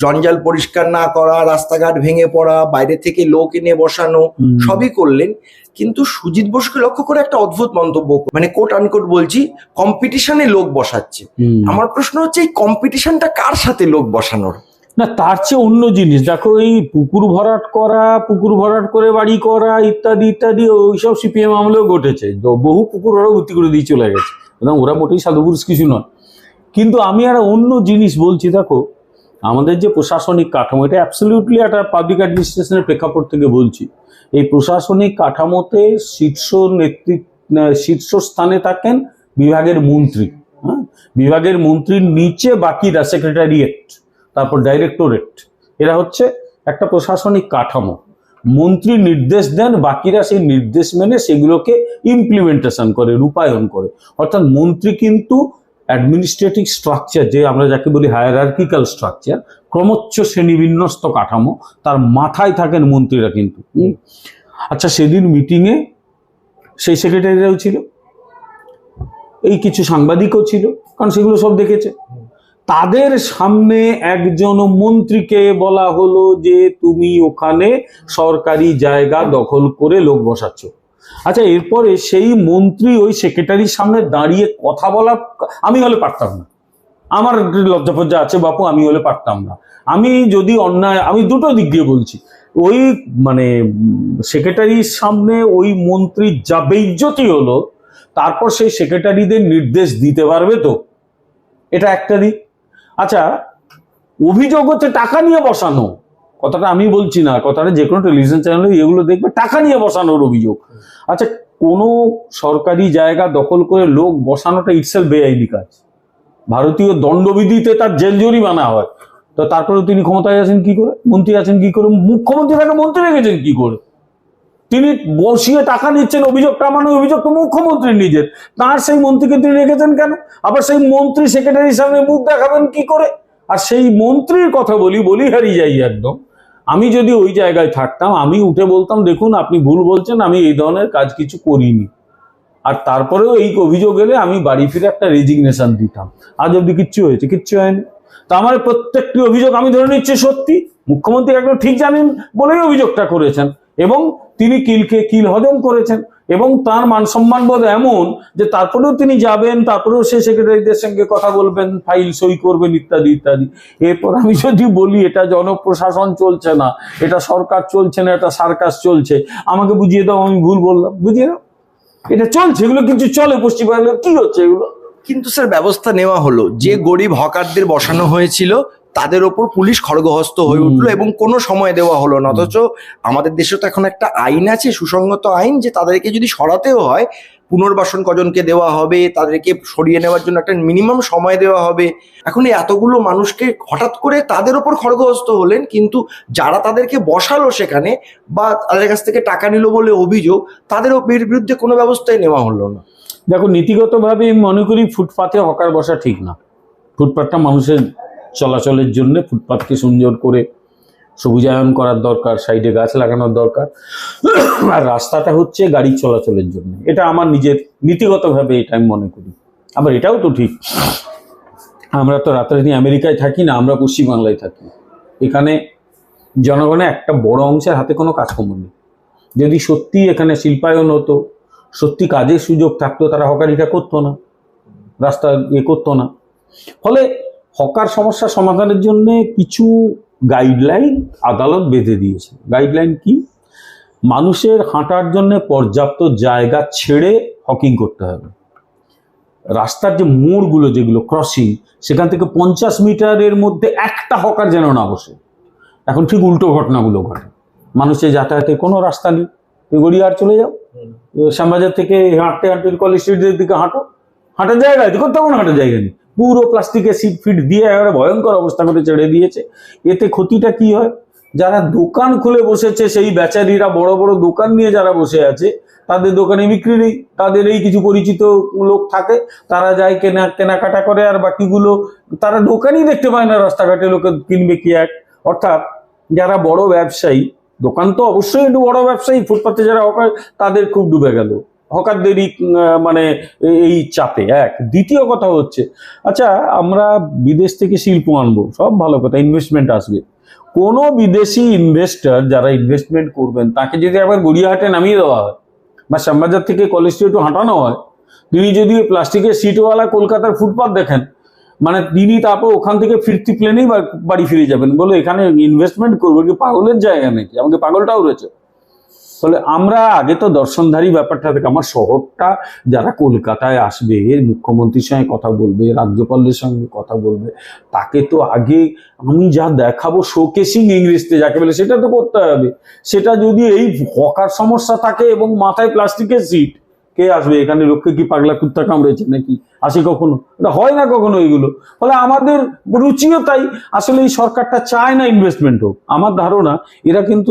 জঞ্জাল পরিষ্কার না করা, রাস্তাঘাট ভেঙে পড়া, বাইরে থেকে লোক এনে বসানো, সবই করলেন। কিন্তু সুজিত বোসকে লক্ষ্য করে একটা অদ্ভুত মন্তব্য, মানে কোট আনকোট বলছি, কম্পিটিশনে লোক বসাচ্ছে। আমার প্রশ্ন হচ্ছে, এই কম্পিটিশনটা কার সাথে লোক বসানোর? না, তার চেয়ে অন্য জিনিস দেখো। এই পুকুর ভরাট করা, পুকুর ভরাট করে বাড়ি করা, ইত্যাদি ইত্যাদি, ওইসব সিপিএম আমলেও ঘটেছে। বহু পুকুর ওরা ভর্তি করে দিয়ে চলে গেছে, ওরা মোটেই সাধুপুরুষ কিছু নয়। কিন্তু আমি আর অন্য জিনিস বলছি। দেখো, আমাদের যে প্রশাসনিক কাঠামো, এটা অ্যাবসলিউটলি একটা পাবলিক অ্যাডমিনিস্ট্রেশনের প্রেক্ষাপট থেকে বলছি। এই প্রশাসনিক কাঠামোতে শীর্ষস্থানে থাকেন বিভাগের মন্ত্রী। হ্যাঁ, বিভাগের মন্ত্রীর নিচে বাকিরা সেক্রেটারিয়েট, তারপর ডাইরেক্টরেট। এরা হচ্ছে একটা প্রশাসনিক কাঠামো। মন্ত্রী নির্দেশ দেন, বাকিরা সেই নির্দেশ মেনে সেগুলোকে ইমপ্লিমেন্টেশন করে, রূপায়ণ করে। অর্থাৎ মন্ত্রী কিন্তু অ্যাডমিনিস্ট্রেটিভ স্ট্রাকচার, যে আমরা যাকে বলি হায়ারার্কিক্যাল স্ট্রাকচার, ক্রমোচ্চ শ্রেণীবিন্যস্ত কাঠামো, তার মাথায় থাকেন মন্ত্রীরা কিন্তু। আচ্ছা, সেদিন মিটিংয়ে সেই সেক্রেটারিরাও ছিল, এই কিছু সাংবাদিকও ছিল, কারণ সেগুলো সব দেখেছে। তাদের সামনে একজন মন্ত্রীকে বলা হলো যে তুমি ওখানে সরকারি জায়গা দখল করে লোক বসাচ্ছ। আচ্ছা, এরপরে সেই মন্ত্রী ওই সেক্রেটারির সামনে দাঁড়িয়ে কথা বলা, আমি হলে পারতাম না। আমার লজ্জাফজ্জা আছে বাপু, আমি হলে পারতাম না। আমি যদি অন্যায়, আমি দুটো দিক দিয়ে বলছি, ওই মানে সেক্রেটারির সামনে ওই মন্ত্রীর যা বেইজ্জতি হলো, তারপর সেই সেক্রেটারিদের নির্দেশ দিতে পারবে তো, এটা একটা দিক। আচ্ছা, অভিযোগ হচ্ছে টাকা নিয়ে বসানো, কথাটা আমি বলছি না, কথাটা যে কোনো টেলিভিশন চ্যানেলে এগুলো দেখবে, টাকা নিয়ে বসানোর অভিযোগ। আচ্ছা, কোনো সরকারি জায়গা দখল করে লোক বসানোটা ইটসেলফ বেআইনি কাজ। ভারতীয় দণ্ডবিধিতে তার জেল জরিমানা হয়। তো তারপরে তিনি ক্ষমতায় আছেন কি করে, মন্ত্রী আছেন কি করে, মুখ্যমন্ত্রী তাকে মন্ত্রী রেখেছেন কি করে? তিনি বসিয়ে টাকা নিচ্ছেন, অভিযোগটা মানে অভিযোগ তো মুখ্যমন্ত্রীর নিজের, তার সেই মন্ত্রীকে তিনি রেখেছেন কেন? আবার সেই মন্ত্রী সেক্রেটারির সামনে মুখ দেখাবেন কি করে? আর সেই মন্ত্রীর কথা বলি হারিয়ে যাই একদম। আমি যদি ওই জায়গায় থাকতাম, আমি উঠে বলতাম, দেখুন আপনি ভুল বলছেন, আমি এই ধরনের কাজ কিছু করিনি। আর তারপরেও এই অভিযোগ এলে আমি বাড়ি ফিরে একটা রেজিগনেশন দিতাম। আজ অব্দি কিচ্ছু হয়েছে? কিচ্ছু হয়নি। তা আমার প্রত্যেকটি অভিযোগ আমি ধরে নিচ্ছি সত্যি, মুখ্যমন্ত্রী একদম ঠিক জানেন বলেই অভিযোগটা করেছেন, এবং তিনি কিলকে কিল হজম করেছেন। এবং তার মান সম্মান বোধ এমন যে তারপরেও তিনি যাবেন, তারপরেও সে সেক্রেটারিদের সঙ্গে কথা বলবেন, ফাইল সই করবেন, ইত্যাদি ইত্যাদি। এরপর আমি যদি বলি এটা জনপ্রশাসন চলছে না, এটা সরকার চলছে না, এটা সার্কাস চলছে, আমাকে বুঝিয়ে দাও আমি ভুল বললাম, বুঝিয়ে দাও। এটা চলছে, এগুলো কিছু চলে পশ্চিমবাংলায়, কি হচ্ছে এগুলো? কিন্তু স্যার ব্যবস্থা নেওয়া হলো, যে গরিব হকারদের বসানো হয়েছিল তাদের ওপর পুলিশ খড়গহস্ত হয়ে উঠলো এবং কোনো সময় দেওয়া হলো না। অথচ আমাদের দেশে তো এখন একটা আইন আছে, সুসংগত আইন, যে তাদেরকে যদি সরাতেও হয় পুনর্বাসন কজনকে দেওয়া হবে, তাদেরকে সরিয়ে নেওয়ার জন্য একটা মিনিমাম সময় দেওয়া হবে। এখন এই এতগুলো মানুষকে হঠাৎ করে তাদের ওপর খড়গহস্ত হলেন, কিন্তু যারা তাদেরকে বসালো সেখানে বা তাদের কাছ থেকে টাকা নিল বলে অভিযোগ, তাদের বিরুদ্ধে কোনো ব্যবস্থাই নেওয়া হলো না। দেখো, নীতিগতভাবে আমি মনে করি ফুটপাতে হকার বসা ঠিক না। ফুটপাতটা মানুষের চলাচলের জন্য, ফুটপাতকে সুন্দর করে সবুজায়ন করার দরকার, সাইডে গাছ লাগানোর দরকার, আর রাস্তাটা হচ্ছে গাড়ি চলাচলের জন্য। এটা আমার নিজের নীতিগতভাবে এটা আমি মনে করি। আবার এটাও তো ঠিক, আমরা তো রাতারাতি আমেরিকায় থাকি না, আমরা পশ্চিমবাংলায় থাকি। এখানে জনগণের একটা বড় অংশের হাতে কোনো কাজকর্ম নেই। যদি সত্যি এখানে শিল্পায়ন হতো, সত্যি কাজের সুযোগ থাকতো, তারা হকারিটা করতো না, রাস্তা করতো না। ফলে হকার সমস্যা সমাধানের জন্য কিছু গাইডলাইন আদালত বেঁধে দিয়েছে। গাইডলাইন কি? মানুষের হাঁটার জন্য পর্যাপ্ত জায়গা ছেড়ে হকিং করতে হবে। রাস্তার যে মোড়গুলো, যেগুলো ক্রসিং, সেখান থেকে 50 মিটারের মধ্যে একটা হকার যেন না বসে। এখন ঠিক উল্টো ঘটনাগুলো ঘটে। মানুষের যাতায়াতের কোনো রাস্তা নেই, গড়িয়াহাট চলে যাও, শ্যামবাজার থেকে হাঁটতে হাঁটতে কলেজ স্ট্রিটের দিকে হাঁটো, হাঁটার জায়গা আছে, কোথাও কোনো হাঁটার জায়গা নেই, পুরো প্লাস্টিকের সিট ফিট দিয়ে একেবারে ভয়ঙ্কর অবস্থা করে ছেড়ে দিয়েছে। এতে ক্ষতিটা কি হয়? যারা দোকান খুলে বসেছে, সেই বেচারীরা, বড় বড় দোকান নিয়ে যারা বসে আছে, তাদের দোকানে বিক্রি নেই, তাদের এই কিছু পরিচিত লোক থাকে, তারা যায় কেনাকাটা করে, আর বাকিগুলো তারা দোকানই দেখতে পায় না, রাস্তাঘাটে লোকে কিনবে কি এক। অর্থাৎ যারা বড় ব্যবসায়ী, দোকান তো অবশ্যই একটু বড় ব্যবসায়ী, ফুটপাতে যারা হকার, তাদের খুব ডুবে গেল হকারদেরই মানে এই চাপে। এক, দ্বিতীয় কথা হচ্ছে, আচ্ছা আমরা বিদেশ থেকে শিল্প আনবো, সব ভালো কথা, ইনভেস্টমেন্ট আসবে। কোনো বিদেশি ইনভেস্টর যারা ইনভেস্টমেন্ট করবেন, তাকে যদি আবার গড়িয়াহাটে নামিয়ে দেওয়া হয় বা শ্যামবাজার থেকে কলেজ স্ট্রিট হাঁটানো হয়, তিনি যদি প্লাস্টিকের সিটওয়ালা কলকাতার ফুটপাত দেখেন, মানে তিনি তারপর ওখান থেকে ফিরতি প্লেনেই বাড়ি ফিরে যাবেন, বলে এখানে ইনভেস্টমেন্ট করবো, কি পাগলের জায়গা নাকি, আমাকে পাগলটাও রয়েছে। ফলে আমরা আগে তো দর্শনধারী ব্যাপারটা থেকে, আমার শহরটা, যারা কলকাতায় আসবে, মুখ্যমন্ত্রীর সঙ্গে কথা বলবে, রাজ্যপালের সঙ্গে কথা বলবে, তাকে তো আগে আমি যা দেখাবো, শোকেসিং ইংরেজিতে যাকে বলে, সেটা তো করতে হবে। সেটা যদি এই হকার সমস্যা থাকে এবং মাথায় প্লাস্টিকের সিট, কে আসবে এখানে? লোককে কি পাগলা কুত্তা কামড়েছে নাকি? আসে কখনো? এটা হয় না কখনো এগুলো। ফলে আমাদের রুচিও তাই। আসলে এই সরকারটা চায় না ইনভেস্টমেন্ট হোক। আমার ধারণা এরা কিন্তু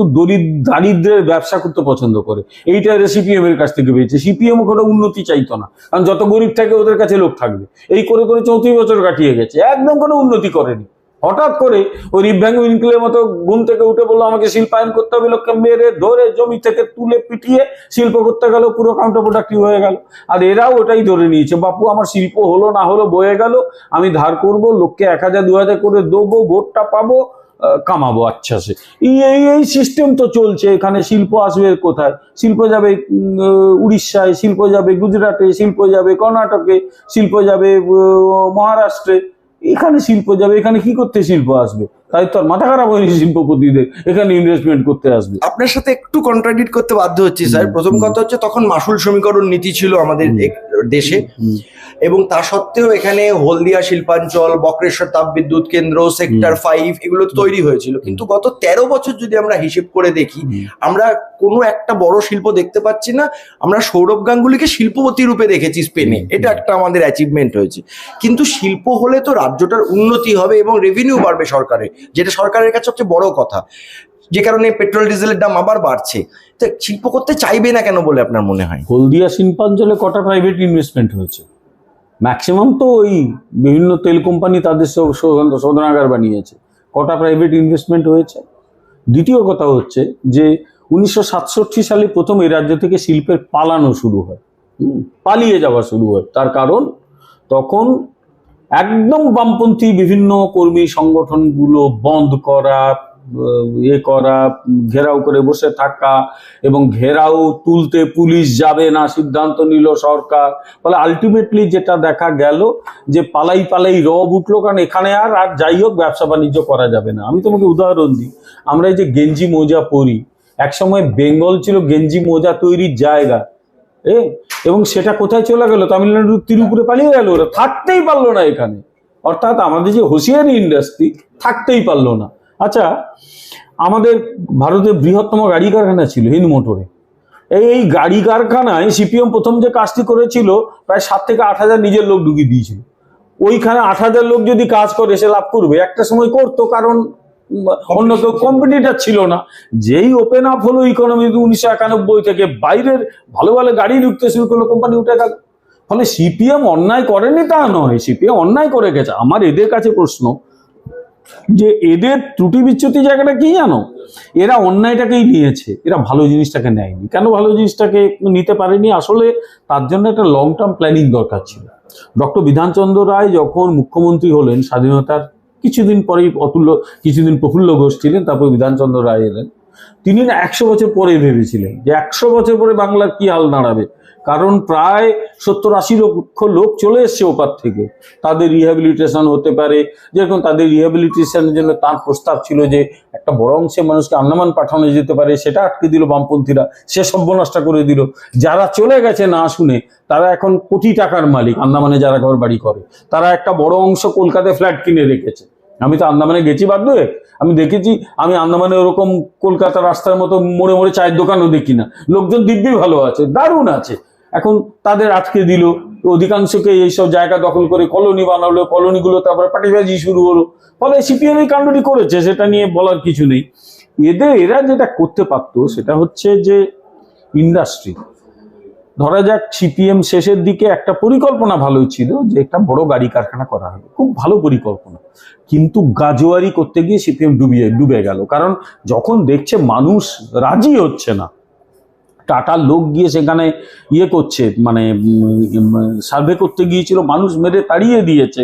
দারিদ্রের ব্যবসা করতে পছন্দ করে। এইটা এরা সিপিএম এর কাছ থেকে পেয়েছে। সিপিএম কোনো উন্নতি চাইতো না, কারণ যত গরিব থাকে ওদের কাছে লোক থাকবে। এই করে করে 34 বছর কাটিয়ে গেছে, একদম কোনো উন্নতি করেনি। হঠাৎ করে ওই রিভ্যাঙ্গ উইনক্লের মতো ঘুম থেকে উঠে বললো আমাকে শিল্পায়ন করতে হবে, লোককে মেরে ধরে জমি থেকে তুলে পিটিয়ে শিল্প করতে গেল, পুরো কাউন্টার প্রোডাক্টিভ হয়ে গেল। আর এরাও ওটাই ধরে নিয়েছে, বাপু আমার শিল্প হলো না হলো বয়ে গেল, আমি ধার করব, লোককে 1000 2000 করে দেবো, ভোটটা পাবো, কামাবো আচ্ছা সে। এই সিস্টেম তো চলছে। এখানে শিল্প আসবে কোথায়? শিল্প যাবে উড়িষ্যায়, শিল্প যাবে গুজরাটে, শিল্প যাবে কর্ণাটকে, শিল্প যাবে মহারাষ্ট্রে, এখানে শিল্প যাবে। এখানে কি করতে শিল্প আসবে? তাই তো মাথা খারাপ হয়নি শিল্পপতিদের এখানে ইনভেস্টমেন্ট করতে আসবে। আপনার সাথে একটু কন্ট্রাডিক্ট করতে বাধ্য হচ্ছি স্যার। প্রথম কথা হচ্ছে, তখন মাসুল সমীকরণ নীতি ছিল আমাদের দেশে, এবং তা সত্ত্বেও এখানে হলদিয়া শিল্পাঞ্চল, বক্রেশ্বর তাপবিদ্যুৎ কেন্দ্র, সেক্টর 5 এগুলো তৈরি হয়েছিল। কিন্তু গত 13 বছর যদি আমরা হিসেব করে দেখি, আমরা কোনো একটা বড় শিল্প দেখতে পাচ্ছি না। আমরা সৌরভ গাঙ্গুলিকে শিল্পপতি রূপে দেখেছি স্পেনে, এটা একটা আমাদের অ্যাচিভমেন্ট হয়েছে। কিন্তু শিল্প হলে তো রাজ্যটার উন্নতি হবে এবং রেভিনিউ বাড়বে সরকারের, যেটা সরকারের কাছে সবচেয়ে বড় কথা, যে কারণে পেট্রোল ডিজেলের দাম আবার বাড়ছে। তো শিল্প করতে চাইবে না কেন বলে আপনার মনে হয়? হলদিয়া শিল্পাঞ্চলে কটা প্রাইভেট ইনভেস্টমেন্ট হয়েছে? ম্যাক্সিমাম তো ওই বিভিন্ন তেল কোম্পানি তাদের শোধনাগার বানিয়েছে। কটা প্রাইভেট ইনভেস্টমেন্ট হয়েছে? দ্বিতীয় কথা হচ্ছে যে 1967 সালে প্রথম এই রাজ্য থেকে শিল্পের পালানো শুরু হয়, পালিয়ে যাওয়া শুরু হয়। তার কারণ তখন একদম বামপন্থী বিভিন্ন কর্মী সংগঠনগুলো বন্ধ করা, করা, ঘেরাও করে বসে থাকা, এবং ঘেরাও তুলতে পুলিশ যাবে না সিদ্ধান্ত নিল সরকার। ফলে আলটিমেটলি যেটা দেখা গেল যে পালাই পালাই রব উঠলো, কারণ এখানে আর আর যাই হোক ব্যবসা বাণিজ্য করা যাবে না। আমি তোমাকে উদাহরণ দিই, আমরা এই যে গেঞ্জি মোজা পরি, একসময় বেঙ্গল ছিল গেঞ্জি মোজা তৈরির জায়গা, এবং সেটা কোথায় চলে গেল? তামিলনাড়ুর তিরুপুরে পালিয়ে গেল, ওরা থাকতেই পারলো না এখানে। অর্থাৎ আমাদের যে হুঁশিয়ারি ইন্ডাস্ট্রি থাকতেই পারলো না। আচ্ছা, আমাদের ভারতের বৃহত্তম গাড়ি কারখানা ছিল হিন্দ মোটরে। এই গাড়ি কারখানায় সিপিএম প্রথম যে কাজটি করেছিল, প্রায় 7 থেকে 8 হাজার নিজের লোক ঢুকিয়ে দিয়েছিল। ওইখানে 8 হাজার লোক যদি কাজ করে সে লাভ করবে? একটা সময় করতো, কারণ অন্য কেউ কম্পিটিটর ছিল না। যেই ওপেন আপ হলো ইকোনমি 1991 থেকে, বাইরের ভালো ভালো গাড়ি ঢুকতে শুরু করলো, কোম্পানি উঠে গেল। ফলে সিপিএম অন্যায় করেনি তা নয়, সিপিএম অন্যায় করে গেছে। আমার এদের কাছে প্রশ্ন যে এদের ত্রুটি বিচ্যুতি জায়গাটা কি জানো? এরা অন্যায়টাকেই নিয়েছে, এরা ভালো জিনিসটাকে নেয়নি। কেন ভালো জিনিসটাকে নিতে পারেনি? আসলে তার জন্য একটা লং টার্ম প্ল্যানিং দরকার ছিল। ডক্টর বিধানচন্দ্র রায় যখন মুখ্যমন্ত্রী হলেন, স্বাধীনতার কিছুদিন পরেই কিছুদিন প্রফুল্ল ঘোষ ছিলেন, তারপর বিধানচন্দ্র রায় এলেন। তিনি না 100 বছর পরে ভেবেছিলেন যে 100 বছর পরে বাংলার কি হাল দাঁড়াবে, কারণ প্রায় 70-80 লক্ষ লোক চলে এসছে ওপার থেকে, তাদের রিহ্যাবিলিটেশন হতে পারে। যেরকম তাদের রিহ্যাবিলিটেশনের জন্য তার প্রস্তাব ছিল যে একটা বড় অংশের মানুষকে আন্দামান পাঠানো যেতে পারে, সেটা আটকে দিল বামপন্থীরা, সে সর্বনাশটা করে দিল। যারা চলে গেছে না শুনে, তারা এখন কোটি টাকার মালিক। আন্দামানে যারা ঘর বাড়ি করে, তারা একটা বড় অংশ কলকাতায় ফ্ল্যাট কিনে রেখেছে। আমি তো আন্দামানে গেছি বাধ্য হয়ে, আমি দেখেছি। আমি আন্দামানে ওরকম কলকাতা রাস্তার মতো মোড়ে মোড়ে চায়ের দোকানও দেখি না। লোকজন দিব্যি ভালো আছে, দারুণ আছে। এখন তাদের আটকে দিল, অধিকাংশকে এইসব জায়গা দখল করে কলোনি বানালো, কলোনিগুলো তারপরে পাটিবাজি শুরু হলো। ফলে সিপিএম এই কাণ্ডটি করেছে, সেটা নিয়ে বলার কিছু নেই। এরা যেটা করতে পারতো সেটা হচ্ছে যে ইন্ডাস্ট্রি, ধরা যাক সিপিএম শেষের দিকে একটা পরিকল্পনা ভালোই ছিল যে একটা বড় গাড়ি কারখানা করা হবে, খুব ভালো পরিকল্পনা, কিন্তু গাজোয়ারি করতে গিয়ে সিপিএম ডুবে গেল। কারণ যখন দেখছে মানুষ রাজি হচ্ছে না, টাটার লোক গিয়ে সেখানে করছে, মানে সার্ভে করতে গিয়েছিল, মানুষ মেরে তাড়িয়ে দিয়েছে,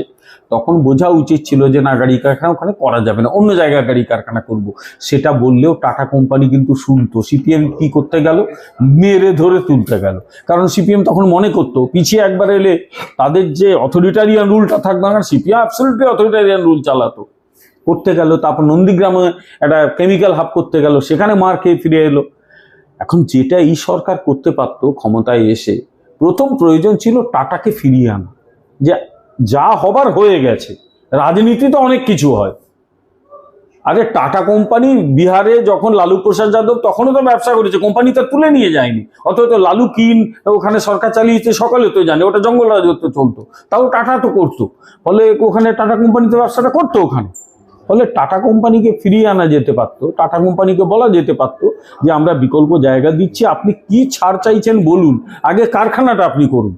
তখন বোঝা উচিত ছিল যে না, গাড়ি কারখানা ওখানে করা যাবে না, অন্য জায়গায় গাড়ি কারখানা করব। সেটা বললেও টাটা কোম্পানি কিন্তু শুনতো। সিপিএম কি করতে গেল? মেরে ধরে তুলতে গেল। কারণ সিপিএম তখন মনে করতো পিছিয়ে একবার এলে তাদের যে অথরিটারিয়ান রুলটা থাকবে না, সিপিএম অ্যাবসলিউটলি অথরিটারিয়ান রুল চালাতো। করতে গেল, তারপর নন্দীগ্রামে একটা কেমিক্যাল হাব করতে গেল, সেখানে মার খেয়ে ফিরে এলো। এখন যেটা এই সরকার করতে পারত ক্ষমতায় এসে, প্রথম প্রয়োজন ছিল টাটাকে ফিরিয়ে আনা। যে যা হবার হয়ে গেছে, রাজনীতিতে অনেক কিছু হয়। আরে টাটা কোম্পানি বিহারে যখন লালু প্রসাদ যাদব, তখনও তো ব্যবসা করেছে, কোম্পানি তো তুলে নিয়ে যায়নি। অথচ লালু কিন ওখানে সরকার চালিয়েছে, সকলে তো জানে, ওটা জঙ্গল রাজত্ব চলতো, তাও টাটা তো করতো। ফলে ওখানে টাটা কোম্পানিতে ব্যবসাটা করতো ওখানে। ফলে টাটা কোম্পানিকে ফিরিয়ে আনা যেতে পারতো, টাটা কোম্পানিকে বলা যেতে পারতো যে আমরা বিকল্প জায়গা দিচ্ছি, আপনি কি ছাড় চাইছেন বলুন, আগে কারখানাটা আপনি করুন।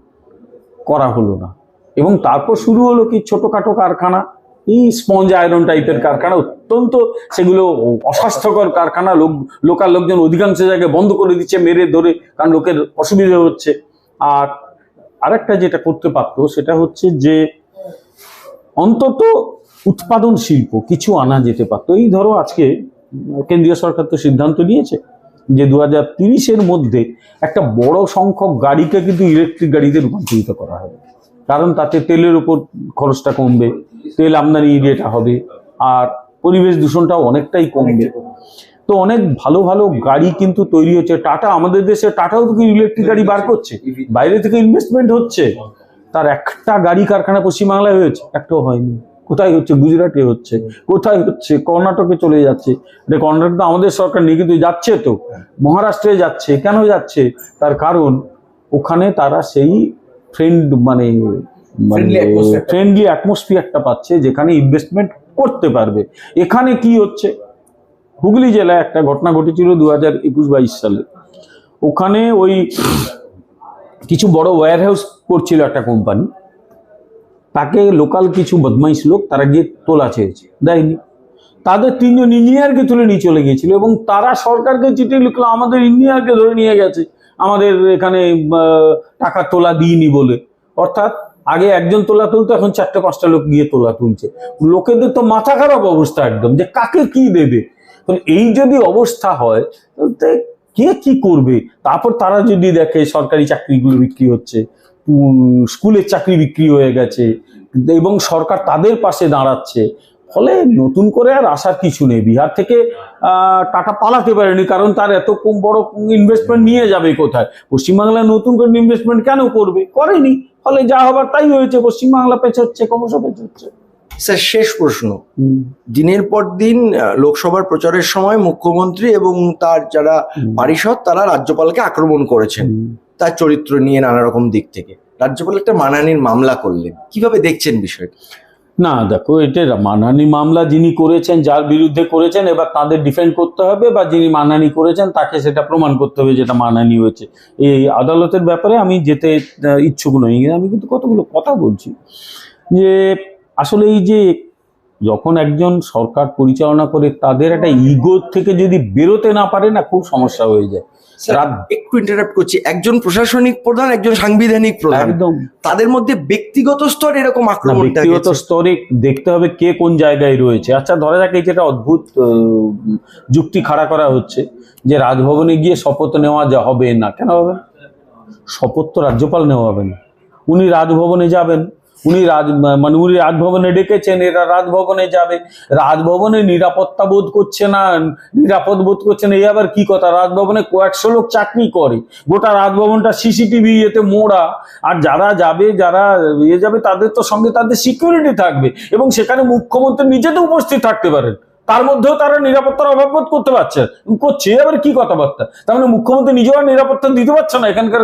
করা হলো না, এবং তারপর শুরু হলো কি ছোটখাটো কারখানা, এই স্পঞ্জ আয়রন টাইপের কারখানা, অত্যন্ত সেগুলো অস্বাস্থ্যকর কারখানা। লোকাল লোকজন অধিকাংশ জায়গায় বন্ধ করে দিচ্ছে মেরে ধরে, কারণ লোকের অসুবিধা হচ্ছে। আর আরেকটা যেটা করতে পারতো সেটা হচ্ছে যে অন্তত উৎপাদন শিল্প কিছু আনা যেতে পারতো। এই ধরো আজকে কেন্দ্রীয় সরকার তো সিদ্ধান্ত নিয়েছে যে 2030-এর মধ্যে একটা বড় সংখ্যক গাড়িকে কিন্তু ইলেকট্রিক গাড়িতে রূপান্তরিত করা হবে। কারণ তাতে তেলের উপর খরচটা কমবে, তেল আমদানি যেটা হবে, আর পরিবেশ দূষণটাও অনেকটাই কমবে। তো অনেক ভালো ভালো গাড়ি কিন্তু তৈরি হচ্ছে। টাটা, আমাদের দেশে টাটাও তো ইলেকট্রিক গাড়ি বার করছে, বাইরে থেকে ইনভেস্টমেন্ট হচ্ছে। তার একটা গাড়ি কারখানা পশ্চিমবাংলায় হয়েছে? একটাও হয়নি। কোথায় হচ্ছে? গুজরাটে হচ্ছে। কোথায় হচ্ছে? কর্ণাটকে চলে যাচ্ছে। কর্ণাটক তো আমাদের সরকার নিয়ে, কিন্তু যাচ্ছে তো, মহারাষ্ট্রে যাচ্ছে। কেন যাচ্ছে? তার কারণ ওখানে তারা সেই ফ্রেন্ডলি অ্যাটমসফিয়ারটা পাচ্ছে, যেখানে ইনভেস্টমেন্ট করতে পারবে। এখানে কি হচ্ছে? হুগলি জেলায় একটা ঘটনা ঘটেছিল 2021-22 সালে। ওখানে ওই কিছু বড় ওয়্যার হাউস করছিল একটা কোম্পানি, তাকে লোকাল কিছু বদমাইশ লোক তারা গিয়ে তোলা চেয়েছে, দেয়নি। তাদের 3 জন ইঞ্জিনিয়ারকে তুলে নিয়ে চলে গিয়েছিল, এবং তারা সরকারকে চিঠি লিখলো আমাদের ইঞ্জিনিয়ারকে ধরে নিয়ে গেছে, আমাদের এখানে টাকা তোলা দিইনি বলে। অর্থাৎ আগে একজন তোলা তুলতো, এখন 4-5টা লোক গিয়ে তোলা তুলছে। লোকেদের তো মাথা খারাপ অবস্থা একদম, যে কাকে কি দেবে। তো এই যদি অবস্থা হয় তাহলে কে কি করবে? তারপর তারা যদি দেখে সরকারি চাকরিগুলো বিক্রি হচ্ছে, স্কুলের চাকরি বিক্রি হয়ে গেছে এবং সরকার তাদের পাশে দাঁড়াচ্ছে, ফলে নতুন করে আর আসার কিছু নেই। বিহার থেকে টাকা পালাতে পারেনি, কারণ তার এত কম বড় ইনভেস্টমেন্ট নিয়ে যাবে কোথায়? পশ্চিমবাংলায় নতুন করে ইনভেস্টমেন্ট কেন করবে? করেনি। ফলে যা হবার তাই হয়েছে, পশ্চিমবাংলা পেছোচ্ছে, ক্রমশ পেছোচ্ছে। স্যার, শেষ প্রশ্ন। দিনের পর দিন লোকসভার প্রচারের সময় মুখ্যমন্ত্রী এবং তার যারা পারিষদ তারা রাজ্যপালকে আক্রমণ করেছেন তার চরিত্র নিয়ে নানা রকম দিক থেকে। রাজ্যপাল একটা মানহানির মামলা করলেন, কিভাবে দেখছেন বিষয়টা? না দেখো, এটা মানহানি মামলা যিনি করেছেন, যার বিরুদ্ধে করেছেন, এবার তাদের ডিফেন্ড করতে হবে, বা যিনি মানহানি করেছেন তাকে সেটা প্রমাণ করতে হবে যেটা মানহানি হয়েছে। এই আদালতের ব্যাপারে আমি যেতে ইচ্ছুক নই। আমি কিন্তু কতগুলো কথা বলছি যে আসলে এই যে যখন একজন সরকার পরিচালনা করে তাদের একটা ইগো থেকে যদি বেরোতে না পারে না, খুব সমস্যা হয়ে যায়। একটু ইন্টারাপ্ট করছি, একজন প্রশাসনিক প্রধান, একজন সাংবিধানিক প্রধান, একদম তাদের মধ্যে ব্যক্তিগত স্তর এরকম আক্রমণ, ব্যক্তিগত স্তরে দেখতে হবে কে কোন জায়গায় রয়েছে। আচ্ছা ধরা যাক এই যেটা অদ্ভুত যুক্তি খাড়া করা হচ্ছে যে রাজভবনে গিয়ে শপথ নেওয়া হবে না। কেন হবে? শপথ তো রাজ্যপাল নেওয়া হবে না, উনি রাজভবনে যাবেন। উনি রাজভবনে ডেকেছেন, এরা রাজভবনে যাবে। রাজভবনে নিরাপত্তা বোধ করছে না, নিরাপদ বোধ করছে না, এই আবার কি কথা? রাজভবনে কয়েকশো লোক চাকরি করে, গোটা রাজভবনটা সিসিটিভি এতে মোড়া, আর যারা যাবে, যারা যাবে তাদের তো সঙ্গে তাদের সিকিউরিটি থাকবে, এবং সেখানে মুখ্যমন্ত্রী নিজে তো উপস্থিত থাকতে পারেন। তার মধ্যেও তারা নিরাপত্তার অভাব বোধ করছে আবার কি কথাবার্তা? তার মানে মুখ্যমন্ত্রী নিজেও নিরাপত্তা দিতে পারছে না এখানকার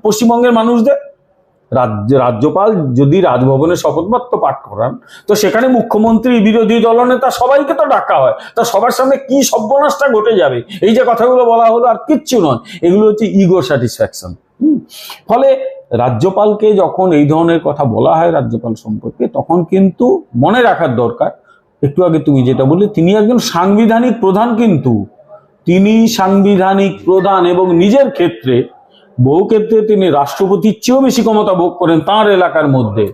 পশ্চিমবঙ্গের মানুষদের। রাজ্যপাল যদি রাজভবনে শপথ বাক্য পাঠ করান, তো সেখানে মুখ্যমন্ত্রী, বিরোধী দলনেতা সবাইকে তো ডাকা হয়। তা সবার সামনে কি সর্বনাশটা ঘটে যাবে? এই যে কথাগুলো বলা হলো আর কিচ্ছু নয়, এগুলো হচ্ছে ইগো স্যাটিসফ্যাকশন। ফলে রাজ্যপালকে যখন এই ধরনের কথা বলা হয় রাজ্যপাল সম্পর্কে, তখন কিন্তু মনে রাখার দরকার, একটু আগে তুমি যেটা বললে, তিনি একজন সাংবিধানিক প্রধান, কিন্তু তিনি সাংবিধানিক প্রধান এবং নিজের ক্ষেত্রে বহু ক্ষেত্রে তিনি রাষ্ট্রপতির চেয়েও বেশি ক্ষমতা ভোগ করেন তাঁর এলাকার মধ্যে।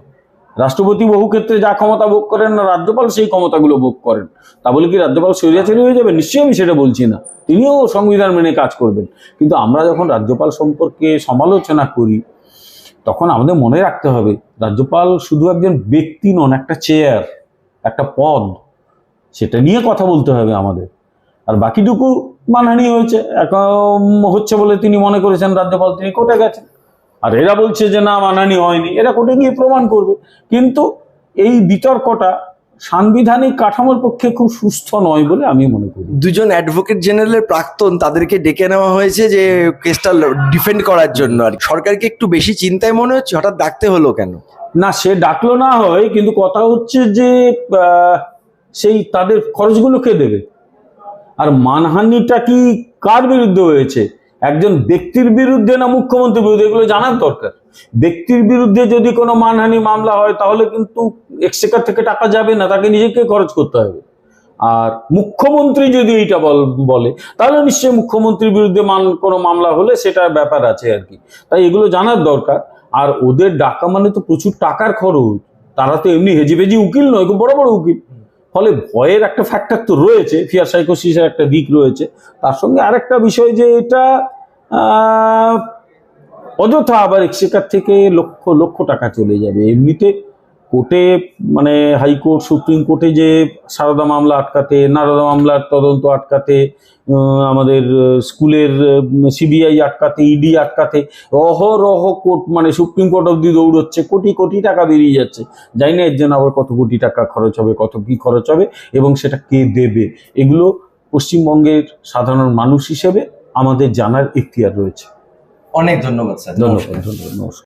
রাষ্ট্রপতি বহু ক্ষেত্রে যা ক্ষমতা ভোগ করেন না, রাজ্যপাল সেই ক্ষমতাগুলো ভোগ করেন। তা বলে কি রাজ্যপাল স্বৈরাচারী হয়ে যাবে? নিশ্চয়ই আমি সেটা বলছি না, তিনিও সংবিধান মেনে কাজ করবেন। কিন্তু আমরা যখন রাজ্যপাল সম্পর্কে সমালোচনা করি, তখন আমাদের মনে রাখতে হবে রাজ্যপাল শুধু একজন ব্যক্তি নন, একটা চেয়ার, একটা পদ, সেটা নিয়ে কথা বলতে হবে আমাদের। আর বাকিটুকু মানহানি হচ্ছে বলে তিনি মনে করেছেন রাজ্যপাল, তিনি কোর্টে গেছেন। আর এরা বলছে যে না, মানহানি হয়নি, এরা কোর্টে গিয়ে প্রমাণ করবে। কিন্তু এই বিতর্কটা সাংবিধানিক কাঠামোর পক্ষে খুব সুস্থ নয় বলে আমি মনে করি। দুজন অ্যাডভোকেট জেনারেলের প্রাক্তন, তাদেরকে ডেকে নেওয়া হয়েছে যে কেসটা ডিফেন্ড করার জন্য। আর সরকারকে একটু বেশি চিন্তায় মনে হচ্ছে, হঠাৎ ডাকতে হলো কেন? না, সে ডাকলো না হয়, কিন্তু কথা হচ্ছে যে সেই তাদের খরচগুলো কে দেবে? আর মানহানিটা কি কার বিরুদ্ধে হয়েছে? একজন ব্যক্তির বিরুদ্ধে না মুখ্যমন্ত্রীর বিরুদ্ধে? এগুলো জানার দরকার। ব্যক্তির বিরুদ্ধে যদি কোনো মানহানি মামলা হয়, তাহলে কিন্তু এক্সচেকার থেকে টাকা যাবে না, তাকে নিজেকে খরচ করতে হবে। আর মুখ্যমন্ত্রী যদি এইটা বলে, তাহলে নিশ্চয়ই মুখ্যমন্ত্রীর বিরুদ্ধে কোনো মামলা হলে সেটার ব্যাপার আছে আর কি। তাই এগুলো জানার দরকার। আর ওদের ডাকা মানে তো প্রচুর টাকার খরচ, তারা তো এমনি হেজিবেজি উকিল নয়, খুব বড় বড় উকিল। ফলে ভয়ের একটা ফ্যাক্টর তো রয়েছে, ফিয়ার সাইকোসিসের একটা দিক রয়েছে। তার সঙ্গে আরেকটা বিষয় যে এটা অযথা আবার এক্সচেকার থেকে লক্ষ লক্ষ টাকা চলে যাবে। এমনিতে কোর্টে, মানে হাইকোর্ট, সুপ্রিম কোর্টে যে সারদা মামলা আটকাতে, নারদা মামলার তদন্ত আটকাতে, আমাদের স্কুলের সিবিআই আটকাতে, ইডি আটকাতে অহরহ কোর্ট, মানে সুপ্রিম কোর্ট অব্দি দৌড়চ্ছে, কোটি কোটি টাকা বেরিয়ে যাচ্ছে। জানি না এর জন্য আবার কত কোটি টাকা খরচ হবে, কত কি খরচ হবে, এবং সেটা কে দেবে, এগুলো পশ্চিমবঙ্গের সাধারণ মানুষ হিসেবে আমাদের জানার এখতিয়ার রয়েছে। অনেক ধন্যবাদ স্যার। ধন্যবাদ। নমস্কার।